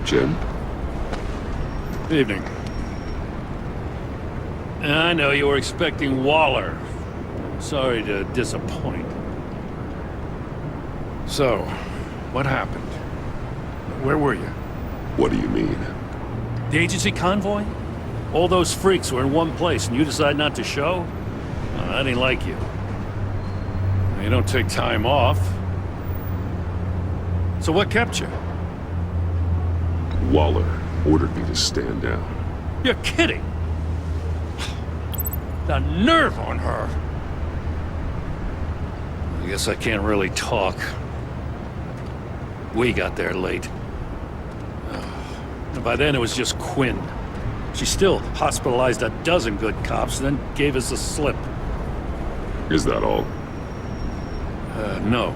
Jim? Evening. I know you were expecting Waller. Sorry to disappoint. So, what happened? Where were you? What do you mean? The agency convoy? All those freaks were in one place and you decide not to show? Well, that ain't like you. You don't take time off. So what kept you? Waller ordered me to stand down. You're kidding! The nerve on her! I guess I can't really talk. We got there late. And by then it was just Quinn. She still hospitalized a dozen good cops, then gave us the slip. Is that all? No.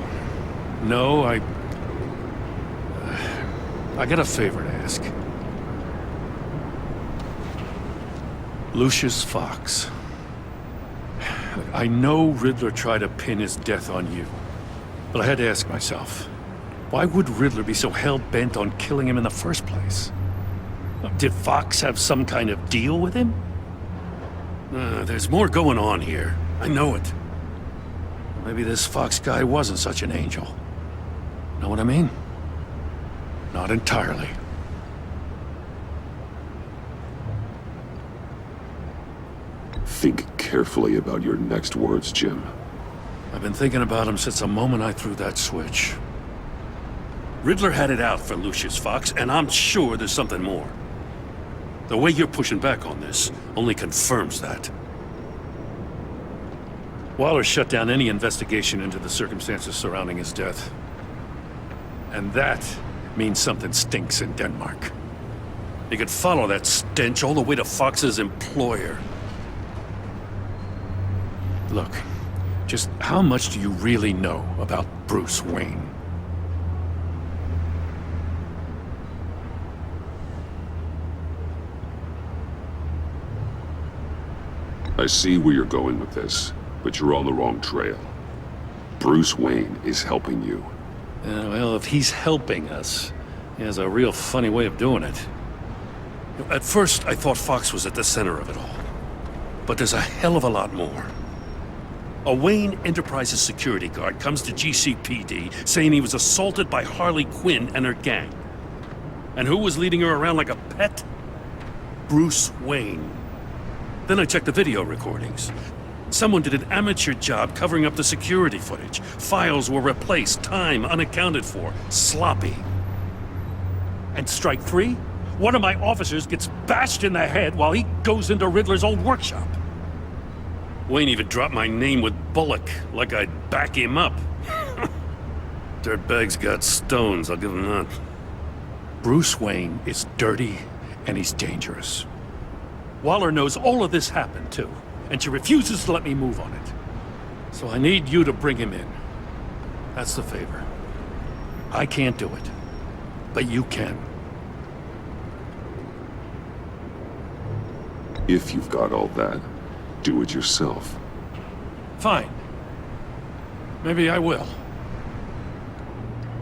No, I got a favor to ask. Lucius Fox. I know Riddler tried to pin his death on you, but I had to ask myself, why would Riddler be so hell-bent on killing him in the first place? Did Fox have some kind of deal with him? There's more going on here. I know it. Maybe this Fox guy wasn't such an angel. Know what I mean? Not entirely. Think carefully about your next words, Jim. I've been thinking about him since the moment I threw that switch. Riddler had it out for Lucius Fox, and I'm sure there's something more. The way you're pushing back on this only confirms that. Waller shut down any investigation into the circumstances surrounding his death. And that means something stinks in Denmark. You could follow that stench all the way to Fox's employer. Look, just how much do you really know about Bruce Wayne? I see where you're going with this, but you're on the wrong trail. Bruce Wayne is helping you. Well, if he's helping us, he has a real funny way of doing it. At first, I thought Fox was at the center of it all. But there's a hell of a lot more. A Wayne Enterprises security guard comes to GCPD saying he was assaulted by Harley Quinn and her gang. And who was leading her around like a pet? Bruce Wayne. Then I checked the video recordings. Someone did an amateur job covering up the security footage. Files were replaced, time unaccounted for, sloppy. And strike three? One of my officers gets bashed in the head while he goes into Riddler's old workshop. Wayne even dropped my name with Bullock, like I'd back him up. Dirtbag's got stones, I'll give him that. Bruce Wayne is dirty, and he's dangerous. Waller knows all of this happened, too, and she refuses to let me move on it. So I need you to bring him in. That's the favor. I can't do it, but you can. If you've got all that, do it yourself. Fine. Maybe I will.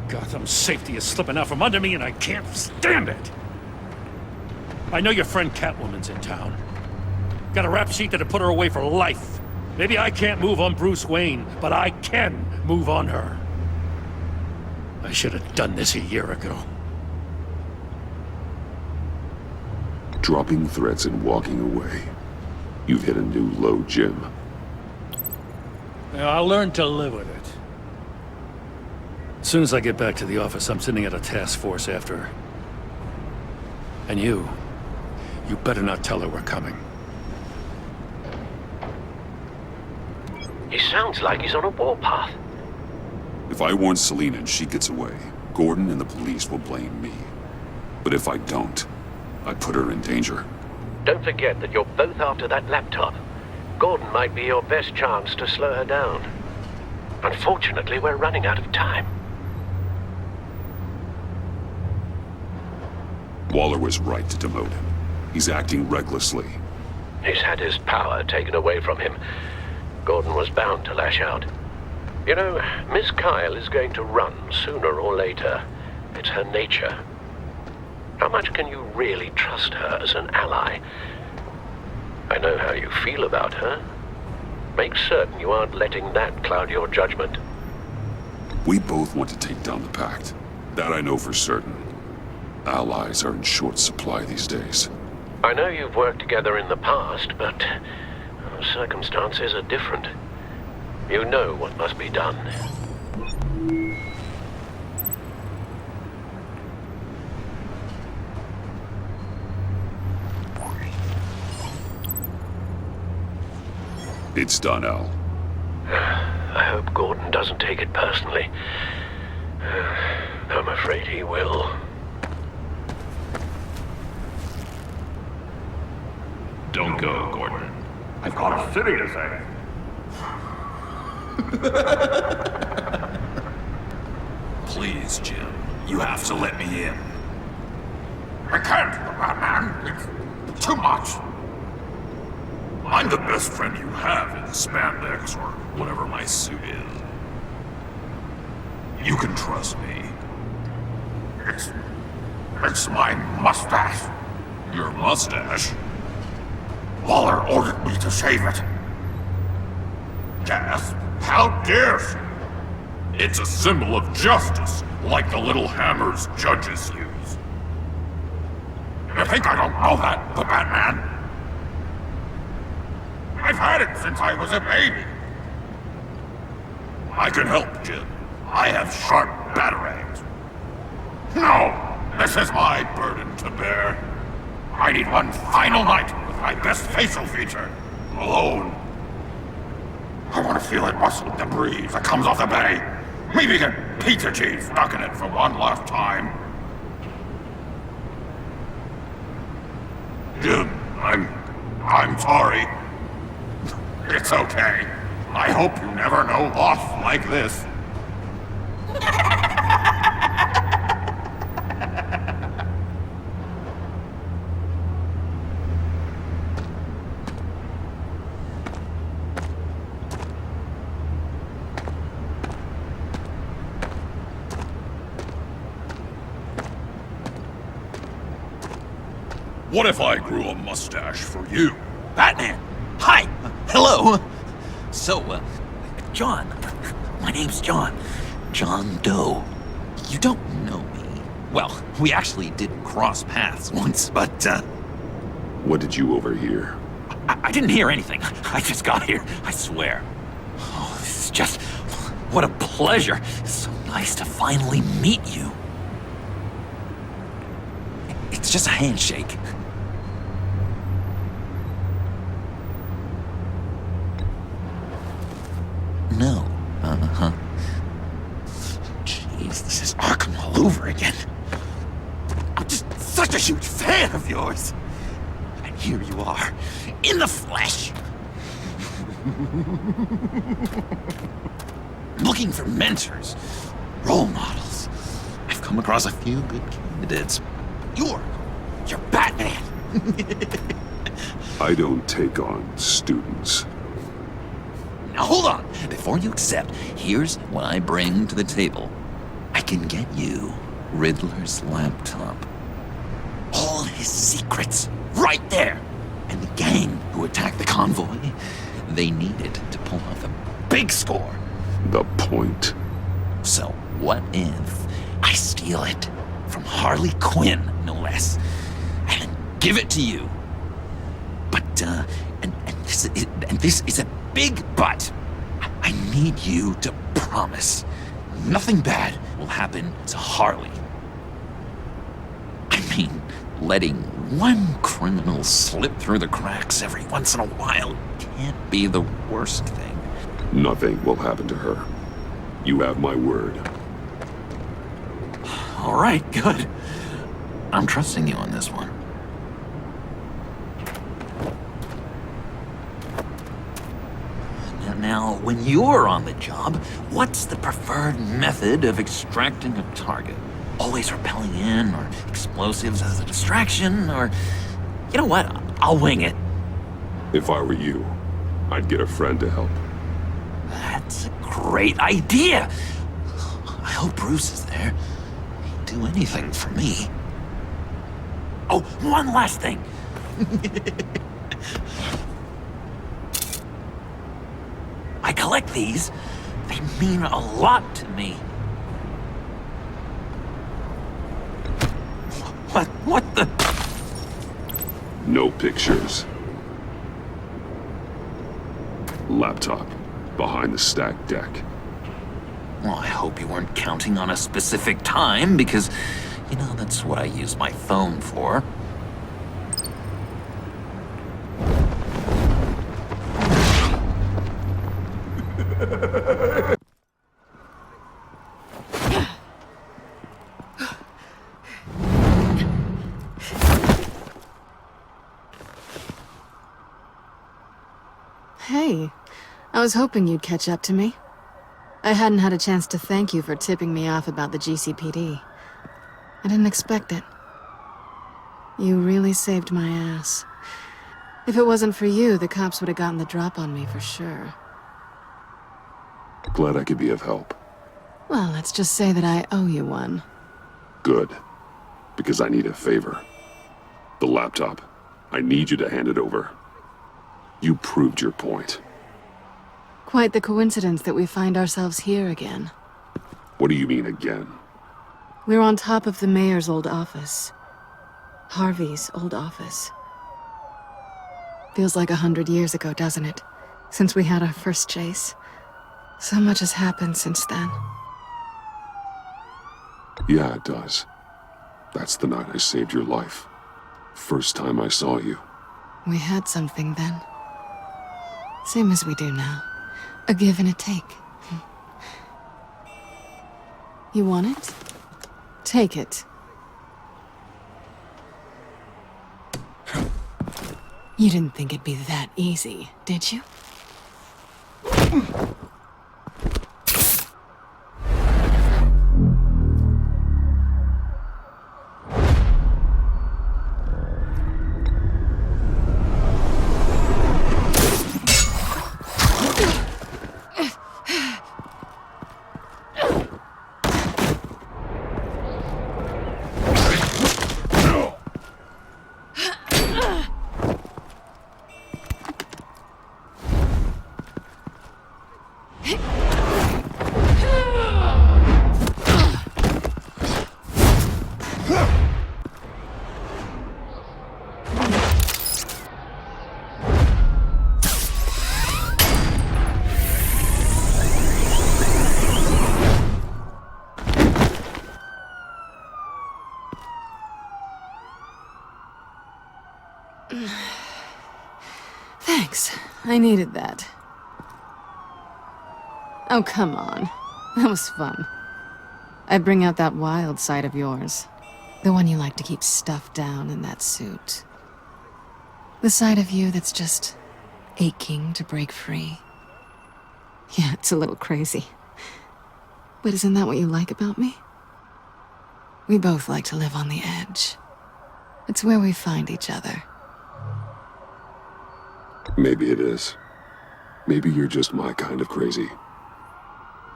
Gotham's safety is slipping out from under me and I can't stand it! I know your friend Catwoman's in town. Got a rap sheet that'd put her away for life. Maybe I can't move on Bruce Wayne, but I can move on her. I should have done this a year ago. Dropping threats and walking away. You've hit a new low, Jim. I'll learn to live with it. As soon as I get back to the office, I'm sitting at a task force after her. And you better not tell her we're coming. He sounds like he's on a warpath. If I warn Selina and she gets away, Gordon and the police will blame me. But if I don't, I put her in danger. Don't forget that you're both after that laptop. Gordon might be your best chance to slow her down. Unfortunately, we're running out of time. Waller was right to demote him. He's acting recklessly. He's had his power taken away from him. Gordon was bound to lash out. You know, Miss Kyle is going to run sooner or later. It's her nature. How much can you really trust her as an ally? I know how you feel about her. Make certain you aren't letting that cloud your judgment. We both want to take down the Pact. That I know for certain. Allies are in short supply these days. I know you've worked together in the past, but circumstances are different. You know what must be done. It's done, Al. I hope Gordon doesn't take it personally. I'm afraid he will. Don't go, Gordon. I've got a city to save. Please, Jim. You have to let me in. I can't, Batman. It's too much. I'm the best friend you have in spandex or whatever my suit is. You can trust me. It's my mustache. Your mustache? Waller ordered me to shave it. Gasp. How dare she? It's a symbol of justice, like the little hammers judges use. You think I don't know that, the Batman? I've had it since I was a baby. I can help, Jim. I have sharp batarangs. No, this is my burden to bear. I need one final night with my best facial feature. Alone. I want to feel it rustle the breeze that comes off the bay. Maybe get pizza cheese stuck in it for one last time. Jim, I'm sorry. It's okay. I hope you never know loss like this. What if I grew a mustache for you? Batman! Hi! Hello! So, John. My name's John. John Doe. You don't know me. Well, we actually did cross paths once, but, What did you overhear? I didn't hear anything. I just got here, I swear. Oh, this is just... What a pleasure. It's so nice to finally meet you. It's just a handshake. No. Uh-huh. Jeez, this is Arkham all over again. I'm just such a huge fan of yours. And here you are, in the flesh. Looking for mentors, role models. I've come across a few good candidates. You're Batman. I don't take on students. Now hold on. Before you accept, here's what I bring to the table. I can get you Riddler's laptop. All his secrets, right there. And the gang who attacked the convoy, they needed to pull off a big score. The point? So what if I steal it from Harley Quinn, no less, and give it to you? But, and this is a big but. I need you to promise nothing bad will happen to Harley. I mean, letting one criminal slip through the cracks every once in a while can't be the worst thing. Nothing will happen to her. You have my word. All right, good. I'm trusting you on this one. Now, when you're on the job, what's the preferred method of extracting a target? Always rappelling in, or explosives as a distraction, or... You know what? I'll wing it. If I were you, I'd get a friend to help. That's a great idea! I hope Bruce is there. He'd do anything for me. Oh, one last thing. I collect these. They mean a lot to me. What the? No pictures. Laptop. Behind the stacked deck. Well, I hope you weren't counting on a specific time, because, you know, that's what I use my phone for. Hey, I was hoping you'd catch up to me. I hadn't had a chance to thank you for tipping me off about the GCPD. I didn't expect it. You really saved my ass. If it wasn't for you, the cops would have gotten the drop on me for sure. Glad I could be of help. Well, let's just say that I owe you one. Good. Because I need a favor. The laptop. I need you to hand it over. You proved your point. Quite the coincidence that we find ourselves here again. What do you mean again? We're on top of the mayor's old office. Harvey's old office. Feels like 100 years ago, doesn't it? Since we had our first chase. So much has happened since then. Yeah, it does. That's the night I saved your life. First time I saw you. We had something then. Same as we do now. A give and a take. You want it? Take it. You didn't think it'd be that easy, did you? Thanks. I needed that. Oh, come on. That was fun. I'd bring out that wild side of yours. The one you like to keep stuffed down in that suit. The side of you that's just aching to break free. Yeah, it's a little crazy. But isn't that what you like about me? We both like to live on the edge. It's where we find each other. Maybe it is. Maybe you're just my kind of crazy.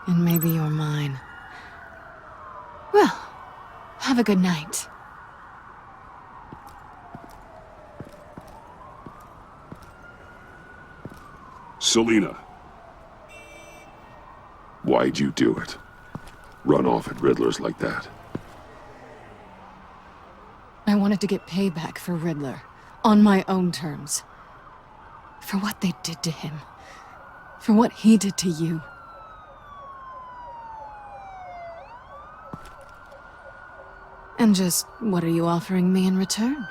And maybe you're mine. Well, have a good night. Selina. Why'd you do it? Run off at Riddlers like that? I wanted to get payback for Riddler. On my own terms. For what they did to him. For what he did to you. And just, what are you offering me in return?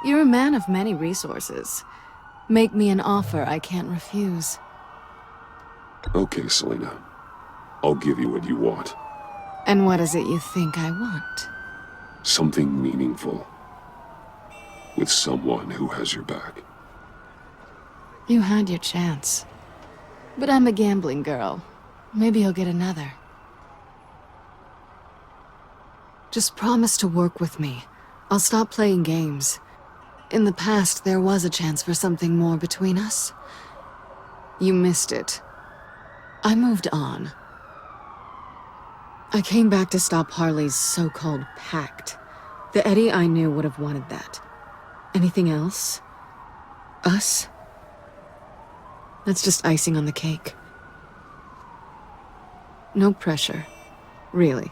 You're a man of many resources. Make me an offer I can't refuse. Okay, Selina. I'll give you what you want. And what is it you think I want? Something meaningful. With someone who has your back. You had your chance. But I'm a gambling girl. Maybe you'll get another. Just promise to work with me. I'll stop playing games. In the past, there was a chance for something more between us. You missed it. I moved on. I came back to stop Harley's so-called Pact. The Eddie I knew would have wanted that. Anything else? Us? That's just icing on the cake. No pressure. Really.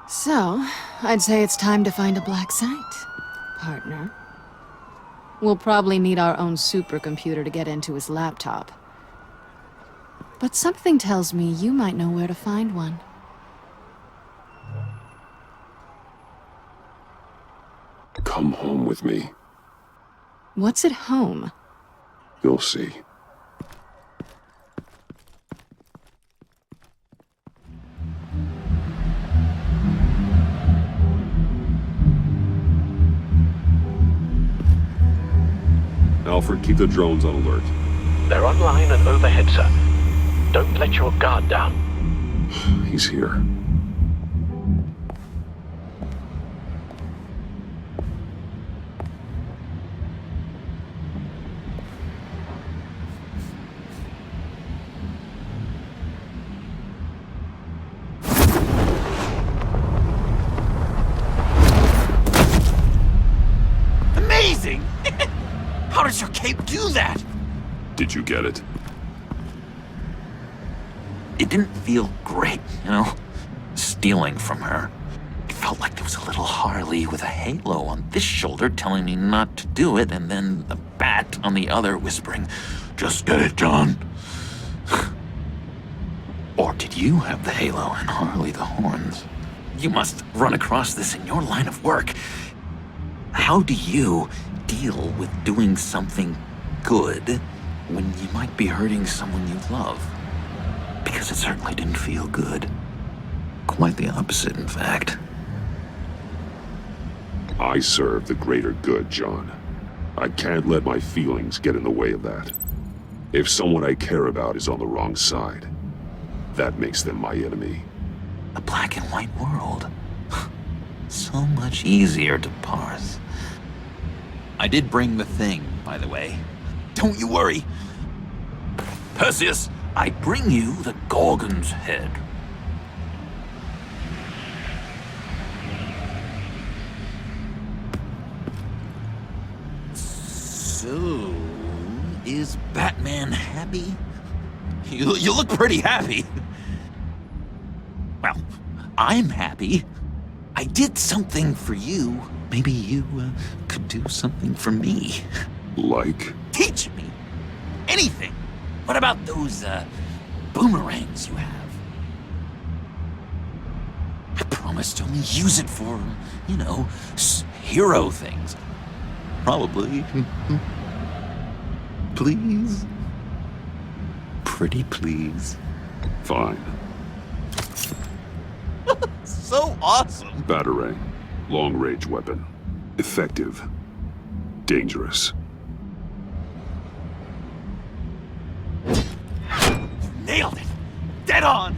So, I'd say it's time to find a black site, partner. We'll probably need our own supercomputer to get into his laptop. But something tells me you might know where to find one. Come home with me. What's at home? You'll see. Alfred, keep the drones on alert. They're online and overhead, sir. Don't let your guard down. He's here. Amazing! How does your cape do that? Did you get it? It didn't feel great, you know? Stealing from her. It felt like there was a little Harley with a halo on this shoulder telling me not to do it, and then the bat on the other whispering, "Just get it, John." Or did you have the halo and Harley the horns? You must run across this in your line of work. How do you deal with doing something good when you might be hurting someone you love? Because it certainly didn't feel good. Quite the opposite, in fact. I serve the greater good, John. I can't let my feelings get in the way of that. If someone I care about is on the wrong side, that makes them my enemy. A black and white world. So much easier to parse. I did bring the thing, by the way. Don't you worry. Perseus, I bring you the Gorgon's head. So, is Batman happy? You look pretty happy. Well, I'm happy. I did something for you. Maybe you could do something for me. Like? Teach me. Anything. What about those boomerangs you have? I promise to only use it for, you know, hero things. Probably. Please? Pretty please. Fine. So awesome. Batarang. Long-range weapon. Effective. Dangerous. Nailed it. Dead on.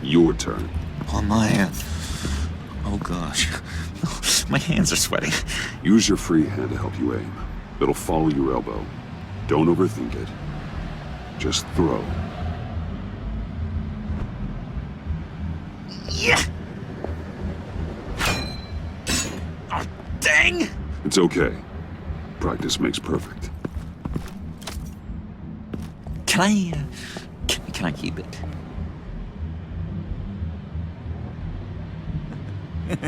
Your turn. On my... oh gosh. My hands are sweating. Use your free hand to help you aim. It'll follow your elbow. Don't overthink it. Just throw. Yeah. Oh, dang. It's okay. Practice makes perfect. Can I, can I keep it? I'm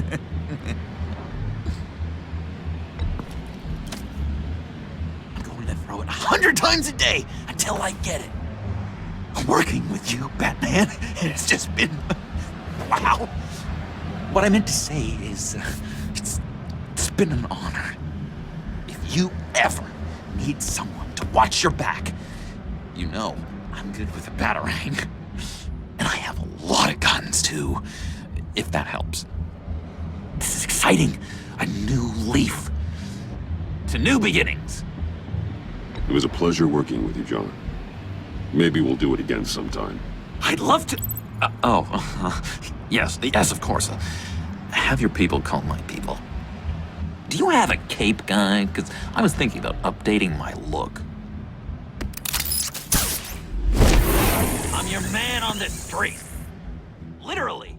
going to throw it 100 times a day until I get it. Working with you, Batman, it's just been... wow. What I meant to say is, it's been an honor. If you ever need someone to watch your back, you know I'm good with a batarang. And I have a lot of guns, too. if that helps. This is exciting. A new leaf. To new beginnings. It was a pleasure working with you, John. Maybe we'll do it again sometime. I'd love to... yes, of course. Have your people call my people. Do you have a cape, guy? Because I was thinking about updating my look. I'm your man on the street. Literally.